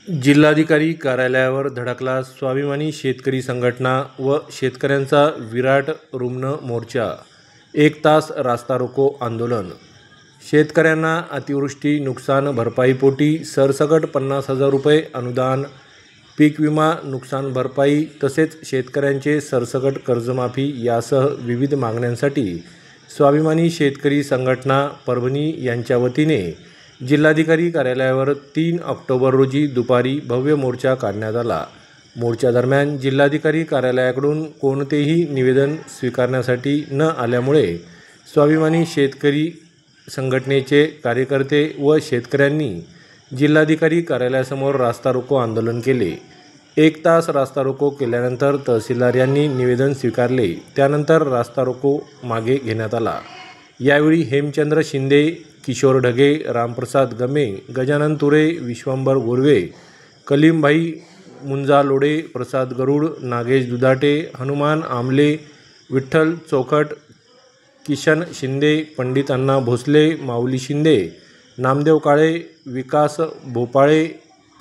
जिल्हाधिकारी कार्यालयावर धडकला स्वाभिमानी शेतकरी संघटना व शेतकऱ्यांचा विराट रुग्ण मोर्चा। 1 तास रास्ता रोको आंदोलन। शेतकऱ्यांना अतिवृष्टी नुकसान भरपाईपोटी सरसकट 50,000 रुपये अनुदान, पीक विमा नुकसान भरपाई तसेच शेतकऱ्यांचे सरसकट कर्जमाफी यासह विविध मागण्यांसाठी स्वाभिमानी शेतकरी संघटना परभणी यांच्या वतीने जिल्हाधिकारी कार्यालयावर 3 ऑक्टोबर रोजी दुपारी भव्य मोर्चा काढण्यात आला। मोर्चा दरम्यान जिल्हाधिकारी कार्यालयाकडून कोणतेही निवेदन स्वीकारण्यासाठी न आल्यामुळे स्वाभिमानी शेतकरी संघटनेचे कार्यकर्ते व शेतकऱ्यांनी जिल्हाधिकारी कार्यालयासमोर रास्ता रोको आंदोलन केले। 1 तास रास्ता रोको केल्यानंतर तहसीलदार यांनी निवेदन स्वीकारले। त्यानंतर रास्ता रोको मागे घेण्यात आला। यावेळी हेमचंद्र शिंदे, किशोर ढगे, रामप्रसाद गमे, गजानन तुरे, विश्वंभर गोरवे, कलीमभाई मुंजालोडे, प्रसाद गरुड, नागेश दुधाटे, हनुमान आमले, विठ्ठल चोखट, किशन शिंदे, पंडित अण्णा भोसले, माऊली शिंदे, नामदेव काळे, विकास भोपाळे,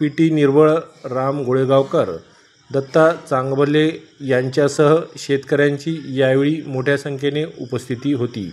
पीटी निर्वळ, राम गोळेगावकर, दत्ता चांगभले यांच्यासह शेतकऱ्यांची यावेळी मोठ्या संख्येने उपस्थिती होती।